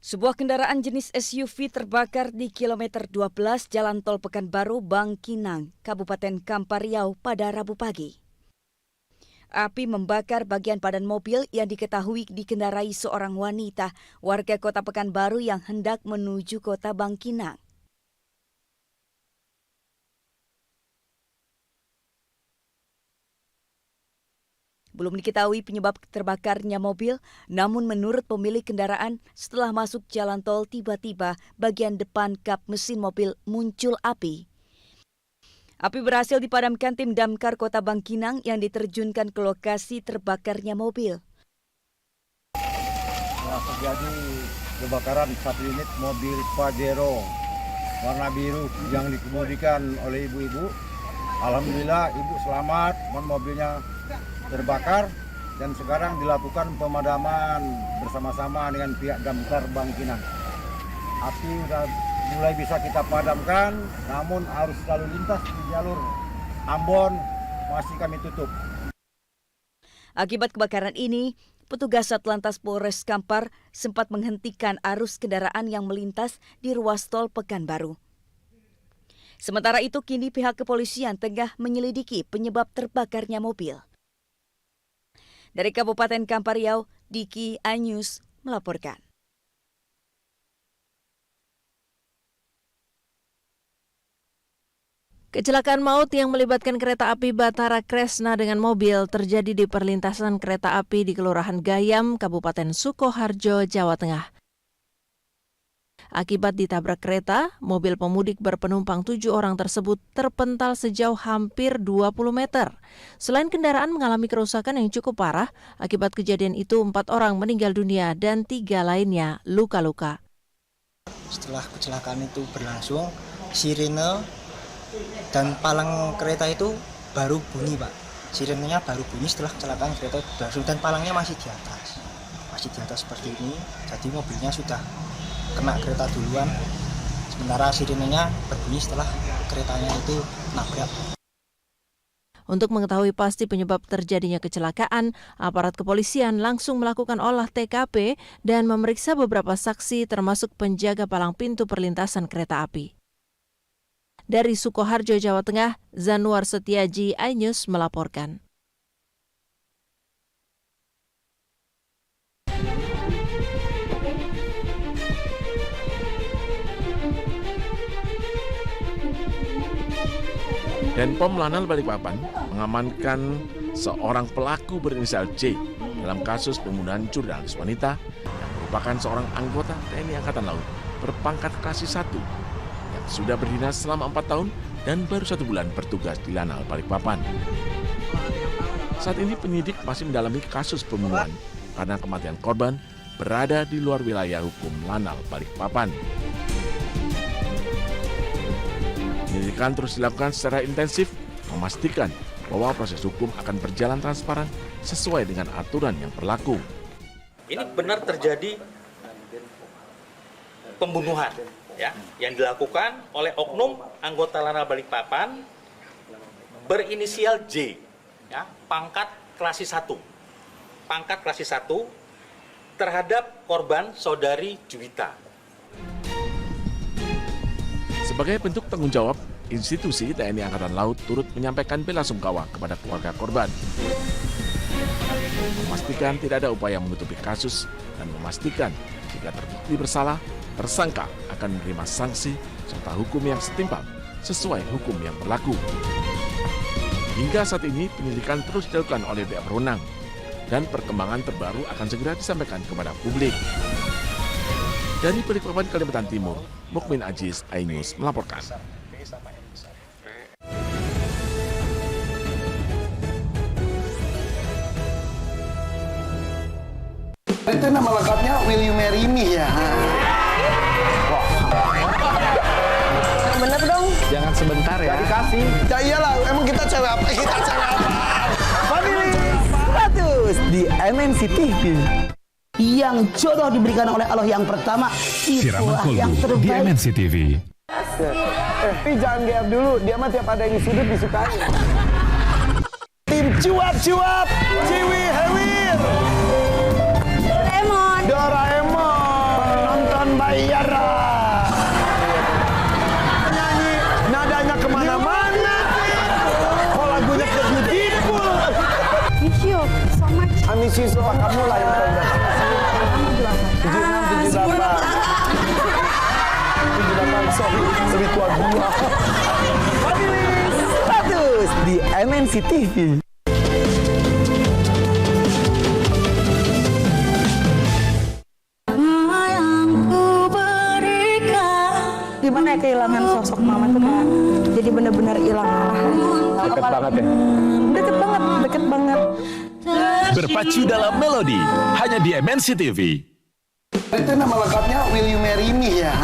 Sebuah kendaraan jenis SUV terbakar di kilometer 12 Jalan Tol Pekanbaru, Bangkinang, Kabupaten Kampar Riau pada Rabu pagi. Api membakar bagian badan mobil yang diketahui dikendarai seorang wanita warga Kota Pekanbaru yang hendak menuju Kota Bangkinang. Belum diketahui penyebab terbakarnya mobil, namun menurut pemilik kendaraan, setelah masuk jalan tol tiba-tiba bagian depan kap mesin mobil muncul api. Api berhasil dipadamkan tim damkar Kota Bangkinang yang diterjunkan ke lokasi terbakarnya mobil. Terjadi kebakaran satu unit mobil Pajero warna biru yang dikemudikan oleh ibu-ibu. Alhamdulillah ibu selamat, mobilnya terbakar dan sekarang dilakukan pemadaman bersama-sama dengan pihak damkar Bangkinang. Api sudah mulai bisa kita padamkan, namun arus lalu lintas di jalur Ambon masih kami tutup. Akibat kebakaran ini, petugas Satlantas Polres Kampar sempat menghentikan arus kendaraan yang melintas di ruas tol Pekanbaru. Sementara itu, kini pihak kepolisian tengah menyelidiki penyebab terbakarnya mobil. Dari Kabupaten Kampar Riau, Diki Anyus melaporkan. Kecelakaan maut yang melibatkan kereta api Batara Kresna dengan mobil terjadi di perlintasan kereta api di Kelurahan Gayam, Kabupaten Sukoharjo, Jawa Tengah. Akibat ditabrak kereta, mobil pemudik berpenumpang 7 orang tersebut terpental sejauh hampir 20 meter. Selain kendaraan mengalami kerusakan yang cukup parah, akibat kejadian itu 4 orang meninggal dunia dan 3 lainnya luka-luka. Setelah kecelakaan itu berlangsung, sirene dan palang kereta itu baru bunyi, Pak. Sirenenya baru bunyi setelah kecelakaan kereta itu berlangsung dan palangnya masih di atas. Masih di atas seperti ini, jadi mobilnya sudah kena kereta duluan, sementara sirenenya berbunyi setelah keretanya itu nabrak. Untuk mengetahui pasti penyebab terjadinya kecelakaan, aparat kepolisian langsung melakukan olah TKP dan memeriksa beberapa saksi termasuk penjaga palang pintu perlintasan kereta api. Dari Sukoharjo, Jawa Tengah, Zanuar Setiaji, iNews melaporkan. Denpom Lanal Balikpapan mengamankan seorang pelaku berinisial J dalam kasus pembunuhan jurnalis wanita yang merupakan seorang anggota TNI Angkatan Laut berpangkat Klasik 1 yang sudah berdinas selama 4 tahun dan baru 1 bulan bertugas di Lanal Balikpapan. Saat ini penyidik masih mendalami kasus pembunuhan karena kematian korban berada di luar wilayah hukum Lanal Balikpapan. Penyelidikan terus dilakukan secara intensif, memastikan bahwa proses hukum akan berjalan transparan sesuai dengan aturan yang berlaku. Ini benar terjadi pembunuhan ya, yang dilakukan oleh oknum anggota Lanal Balikpapan berinisial J, ya, pangkat Klasik 1. Pangkat Klasik 1 terhadap korban saudari Juwita. Sebagai bentuk tanggung jawab, institusi TNI Angkatan Laut turut menyampaikan belasungkawa kepada keluarga korban. Memastikan tidak ada upaya menutupi kasus dan memastikan jika terbukti bersalah, tersangka akan menerima sanksi serta hukum yang setimpal sesuai hukum yang berlaku. Hingga saat ini penyelidikan terus dilakukan oleh pihak berwenang dan perkembangan terbaru akan segera disampaikan kepada publik. Dari Balikpapan, Kalimantan Timur, Mukmin Aziz, iNews melaporkan. Itu nama lengkapnya Will You Marry Me ya? Yang bener dong. Jangan sebentar ya. Dikasih. Ya iyalah, emang kita cewek apa? Kita cewek apa? Family 100 di MNC TV. Yang jodoh diberikan oleh Allah yang pertama, itulah yang terbaik. Di MNC TV. Jangan GR dulu, dia mah tiap ada yang sudut disukai. Tim cuap-cuap, Ciwi Hewir. Doraemon. Doraemon. Penonton MNC TV. Gimana ya kehilangan sosok mama tuh kayak jadi benar-benar hilang arah. Deket banget ya. Deket banget. Berpacu dalam melodi hanya di MNC TV. Itu nama lengkapnya Will You Marry Me ya.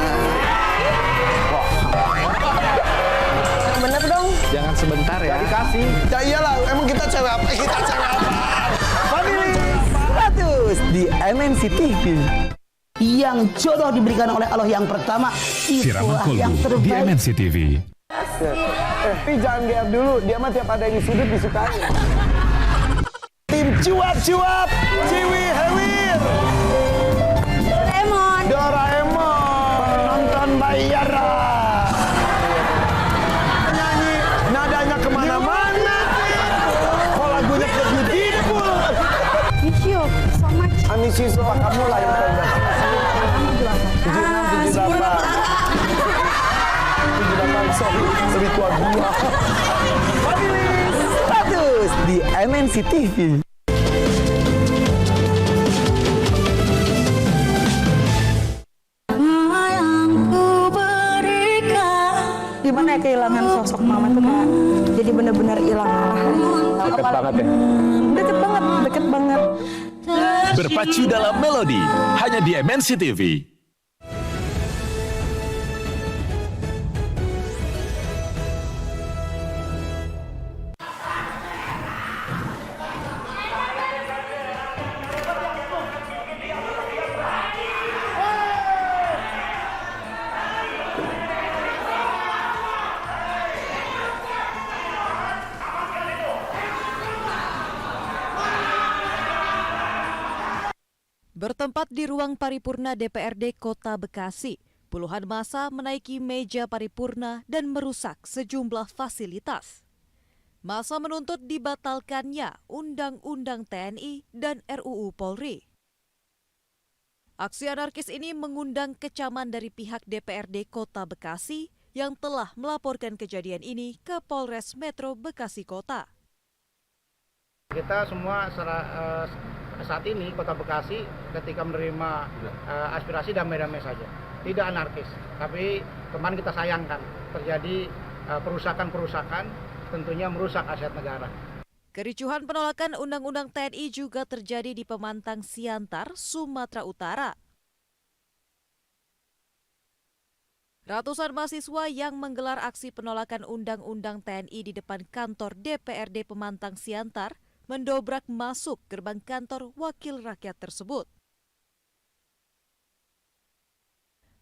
Bener dong. Jangan sebentar ya. Dikasih. Ya iyalah, emang kita cewek apa? Family 100 di MNC TV. Yang jodoh diberikan oleh Allah yang pertama, itulah yang terbaik. MNC TV. Tapi jangan GR dulu, dia mah tiap ada yang sudut disukai. Tim cuap-cuap, Ciwi Hewir. Doraemon. Penonton Bayara. Nyanyi, nadanya kemana-mana. Kok lagunya ke beautiful. Miss you so much. Amisi suka kamu lah yang terbaik. 78, sorry, lebih tua gua. Family 100 di MNC TV. Gimana ya kehilangan sosok mama tuh kayak jadi benar-benar hilang arah. Deket banget ya. Deket banget. Berpacu dalam melodi hanya di MNC TV. Bertempat di ruang paripurna DPRD Kota Bekasi, puluhan massa menaiki meja paripurna dan merusak sejumlah fasilitas. Massa menuntut dibatalkannya Undang-Undang TNI dan RUU Polri. Aksi anarkis ini mengundang kecaman dari pihak DPRD Kota Bekasi yang telah melaporkan kejadian ini ke Polres Metro Bekasi Kota. Kita semua saat ini Kota Bekasi ketika menerima aspirasi damai-damai saja, tidak anarkis. Tapi kemarin kita sayangkan terjadi perusakan-perusakan, tentunya merusak aset negara. Kericuhan penolakan Undang-Undang TNI juga terjadi di Pemantang Siantar, Sumatera Utara. Ratusan mahasiswa yang menggelar aksi penolakan Undang-Undang TNI di depan kantor DPRD Pemantang Siantar mendobrak masuk gerbang kantor wakil rakyat tersebut.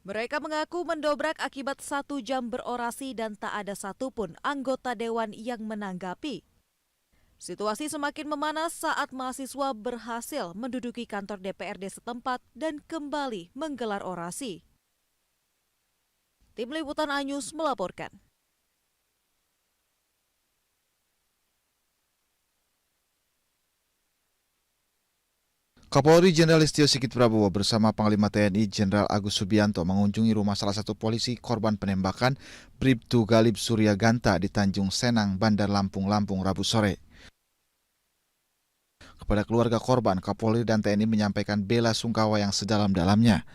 Mereka mengaku mendobrak akibat 1 jam berorasi dan tak ada satupun anggota dewan yang menanggapi. Situasi semakin memanas saat mahasiswa berhasil menduduki kantor DPRD setempat dan kembali menggelar orasi. Tim Liputan Anyus melaporkan. Kapolri Jenderal Listio Sigit Prabowo bersama Panglima TNI Jenderal Agus Subianto mengunjungi rumah salah satu polisi korban penembakan Bribtu Galib Suryaganta di Tanjung Senang, Bandar Lampung, Rabu sore. Kepada keluarga korban, Kapolri dan TNI menyampaikan bela sungkawa yang sedalam-dalamnya.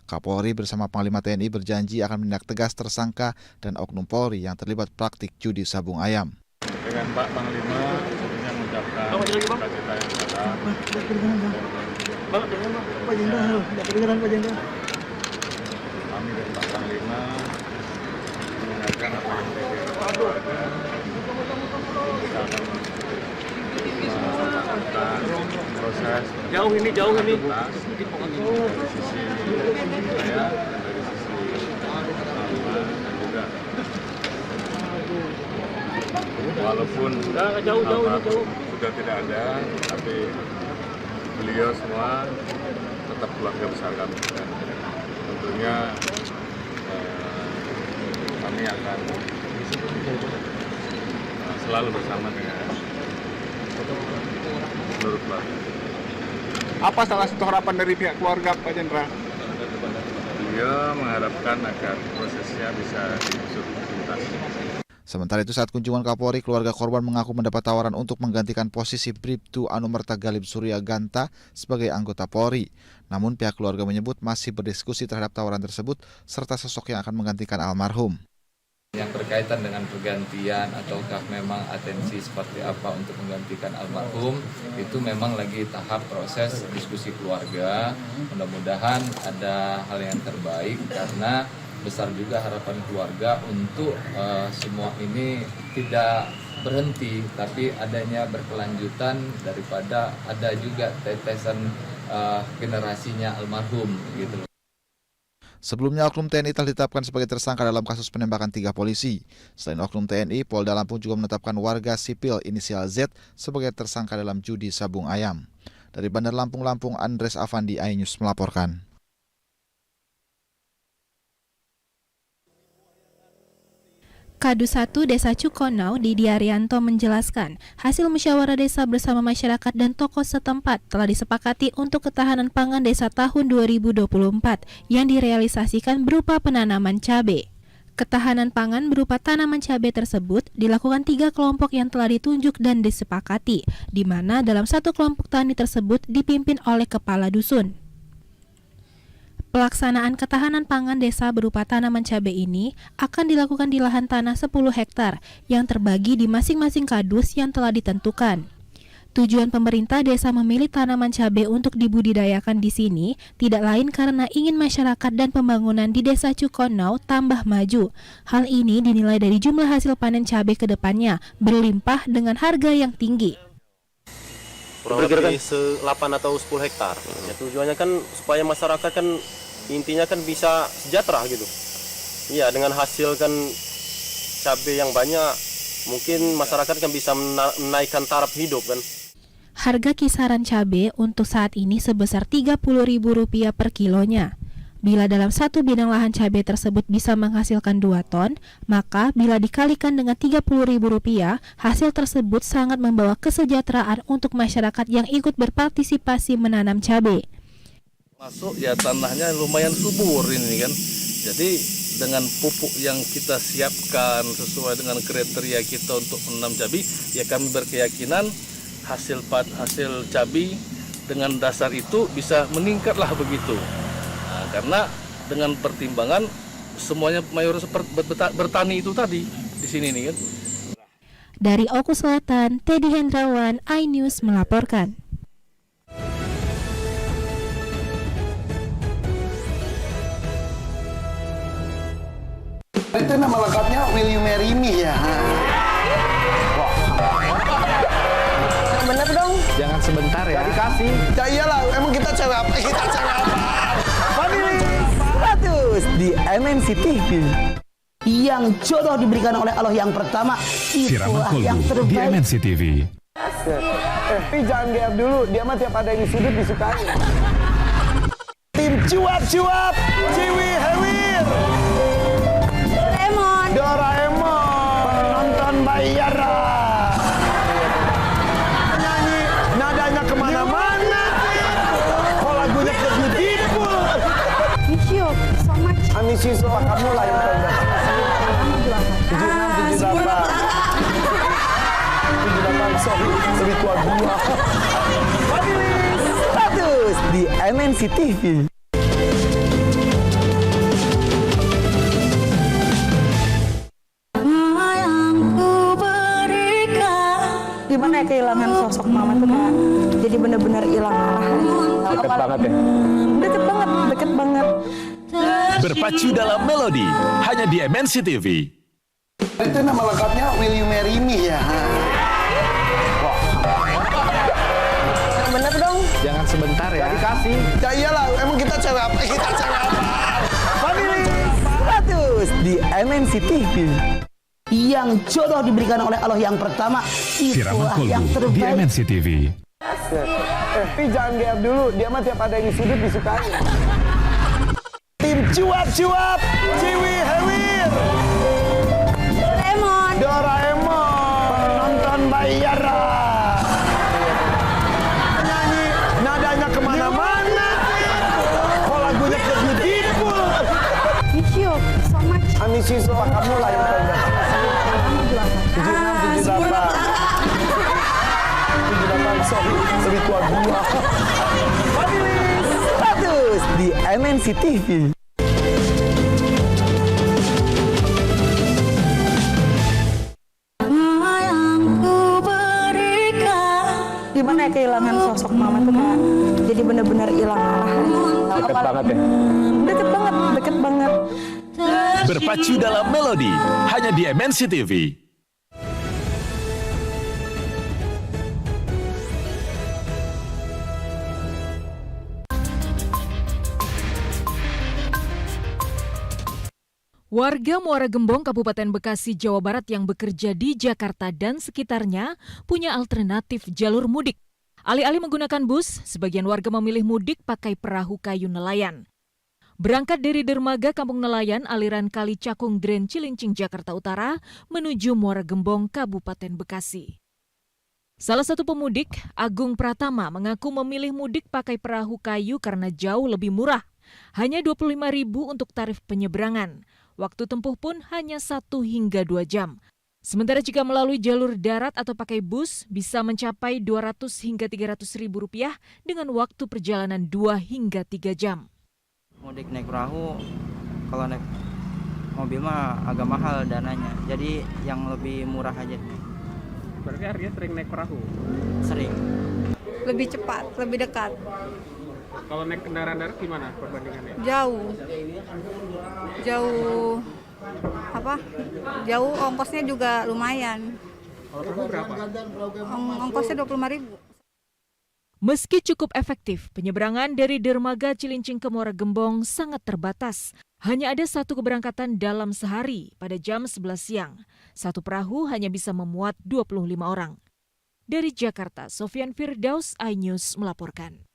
Kapolri bersama Panglima TNI berjanji akan menindak tegas tersangka dan oknum Polri yang terlibat praktik judi sabung ayam. Dengan Pak Panglima tentunya mengucapkan sukacita yang mendalam. Kami dan Pak Panglima mendengarkan apa yang menjadi keluarga. Kita akan melakukan proses jauh ini dari sisi saya, dari sisi Panglima dan juga walaupun sudah tidak ada, tapi beliau semua tetap keluarga besar kami dan tentunya kami akan selalu bersama dengan seluruh keluarga. Apa salah satu harapan dari pihak keluarga, Pak Jenderal? Beliau mengharapkan agar prosesnya bisa diusut tuntas. Sementara itu saat kunjungan Kapolri, keluarga korban mengaku mendapat tawaran untuk menggantikan posisi Bribtu Anumerta Galib Surya Ganta sebagai anggota Polri. Namun pihak keluarga menyebut masih berdiskusi terhadap tawaran tersebut serta sosok yang akan menggantikan almarhum. Yang berkaitan dengan pergantian ataukah memang atensi seperti apa untuk menggantikan almarhum, itu memang lagi tahap proses diskusi keluarga. Mudah-mudahan ada hal yang terbaik karena besar juga harapan keluarga untuk semua ini tidak berhenti, tapi adanya berkelanjutan daripada ada juga tetesan generasinya almarhum gitu. Sebelumnya oknum TNI telah ditetapkan sebagai tersangka dalam kasus penembakan 3 polisi. Selain oknum TNI, Polda Lampung juga menetapkan warga sipil inisial Z sebagai tersangka dalam judi sabung ayam. Dari Bandar Lampung, Andres Afandi, iNews melaporkan. Kadus 1 Desa Cukonau, Didi Arianto menjelaskan, hasil musyawarah desa bersama masyarakat dan tokoh setempat telah disepakati untuk ketahanan pangan desa tahun 2024 yang direalisasikan berupa penanaman cabai. Ketahanan pangan berupa tanaman cabai tersebut dilakukan 3 kelompok yang telah ditunjuk dan disepakati, di mana dalam satu kelompok tani tersebut dipimpin oleh kepala dusun. Pelaksanaan ketahanan pangan desa berupa tanaman cabai ini akan dilakukan di lahan tanah 10 hektar yang terbagi di masing-masing kadus yang telah ditentukan. Tujuan pemerintah desa memilih tanaman cabai untuk dibudidayakan di sini tidak lain karena ingin masyarakat dan pembangunan di desa Cukonau tambah maju. Hal ini dinilai dari jumlah hasil panen cabai ke depannya berlimpah dengan harga yang tinggi. Kurang lebih 8 atau 10 hektar. Ya, tujuannya kan supaya masyarakat kan intinya kan bisa sejahtera gitu. Iya, dengan hasil kan cabai yang banyak, mungkin masyarakat kan bisa menaikkan taraf hidup kan. Harga kisaran cabai untuk saat ini sebesar Rp30.000 per kilonya. Bila dalam satu bidang lahan cabai tersebut bisa menghasilkan 2 ton, maka bila dikalikan dengan Rp30.000, hasil tersebut sangat membawa kesejahteraan untuk masyarakat yang ikut berpartisipasi menanam cabai. Masuk ya tanahnya lumayan subur ini kan. Jadi dengan pupuk yang kita siapkan sesuai dengan kriteria kita untuk menanam cabai, ya kami berkeyakinan hasil cabai dengan dasar itu bisa meningkatlah begitu. Karena dengan pertimbangan semuanya mayoritas bertani itu tadi di sini nih kan. Dari Oku Selatan, Teddy Hendrawan, iNews melaporkan. Itu nama lengkapnya Will You Marry Me ya. Yang bener dong. Jangan sebentar ya. Dikasih. Ya iyalah, emang kita cewek apa? Family 100 di MNC TV. Yang jodoh diberikan oleh Allah yang pertama, itulah yang terbaik. Di MNC TV. Tapi jangan GR dulu, dia mah tiap ada yang sudut disukai. Tim cuap-cuap, Ciwi Hewir. Doraemon. Penonton bayaran. Nyanyi, nadanya kemana-mana. Kok lagunya ke beautiful. Miss you so much. I miss you so much. Kamu lah yang terbaik. 76, 78. 78, sorry. Lebih tua gua. Family 100 di MNC TV. Gimana ya kehilangan sosok mama tuh kayak jadi bener-bener hilang arah. Deket banget ya? Deket banget. Berpacu dalam melodi, hanya di MNC TV. Itu nama lengkapnya Will You Marry Me ya. Yang bener dong. Jangan sebentar ya. Dikasih. Ya iyalah, emang kita cewek apa? Family 100 di MNC TV. Yang jodoh diberikan oleh Allah yang pertama, itulah yang Di terbaik. MNC TV. Tapi jangan GR dulu, dia mah tiap ada yang sudut disukai. Tim cuap-cuap, Ciwi Hewir. Doraemon. Penonton bayaran. Nyanyi, nadanya kemana-mana. Kok lagunya ke beautiful. Miss you so much. I miss you so much. Kamu lah yang terbaik. Sorry, lebih tua gua. Family Status di MNC TV. Gimana ya kehilangan sosok mama tuh kayak jadi benar-benar hilang arah. Deket banget ya? Deket banget. Berpacu dalam melodi, hanya di MNC TV. Warga Muara Gembong, Kabupaten Bekasi, Jawa Barat yang bekerja di Jakarta dan sekitarnya punya alternatif jalur mudik. Alih-alih menggunakan bus, sebagian warga memilih mudik pakai perahu kayu nelayan. Berangkat dari dermaga Kampung Nelayan, aliran Kali Cakung Dren Cilincing, Jakarta Utara, menuju Muara Gembong, Kabupaten Bekasi. Salah satu pemudik, Agung Pratama, mengaku memilih mudik pakai perahu kayu karena jauh lebih murah. Hanya Rp25.000 untuk tarif penyeberangan. Waktu tempuh pun hanya 1 hingga 2 jam. Sementara jika melalui jalur darat atau pakai bus, bisa mencapai Rp200 hingga Rp300.000 dengan waktu perjalanan 2 hingga 3 jam. Mudik naik perahu, kalau naik mobil mah agak mahal dananya. Jadi yang lebih murah aja. Berarti artinya sering naik perahu? Sering. Lebih cepat, lebih dekat. Kalau naik kendaraan darat gimana perbandingannya? Jauh ongkosnya juga lumayan. Kalau perahu berapa? Ongkosnya Rp25.000. Meski cukup efektif, penyeberangan dari dermaga Cilincing ke Muara Gembong sangat terbatas. Hanya ada 1 keberangkatan dalam sehari pada jam 11 siang. 1 perahu hanya bisa memuat 25 orang. Dari Jakarta, Sofyan Firdaus, iNews melaporkan.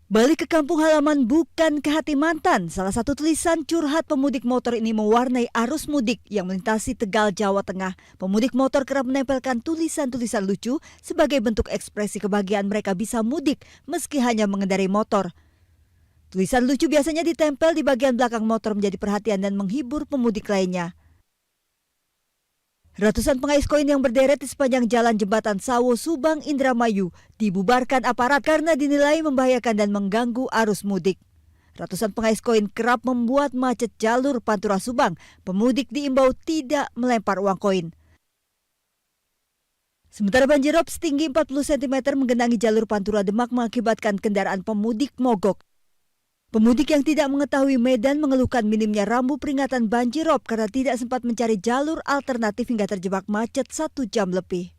Balik ke kampung halaman bukan ke hati mantan. Salah satu tulisan curhat pemudik motor ini mewarnai arus mudik yang melintasi Tegal, Jawa Tengah. Pemudik motor kerap menempelkan tulisan-tulisan lucu sebagai bentuk ekspresi kebahagiaan mereka bisa mudik meski hanya mengendarai motor. Tulisan lucu biasanya ditempel di bagian belakang motor menjadi perhatian dan menghibur pemudik lainnya. Ratusan pengais koin yang berderet di sepanjang jalan jembatan Sawo Subang Indramayu dibubarkan aparat karena dinilai membahayakan dan mengganggu arus mudik. Ratusan pengais koin kerap membuat macet jalur Pantura Subang. Pemudik diimbau tidak melempar uang koin. Sementara banjirop setinggi 40 cm menggenangi jalur Pantura Demak mengakibatkan kendaraan pemudik mogok. Pemudik yang tidak mengetahui medan mengeluhkan minimnya rambu peringatan banjirop karena tidak sempat mencari jalur alternatif hingga terjebak macet 1 jam lebih.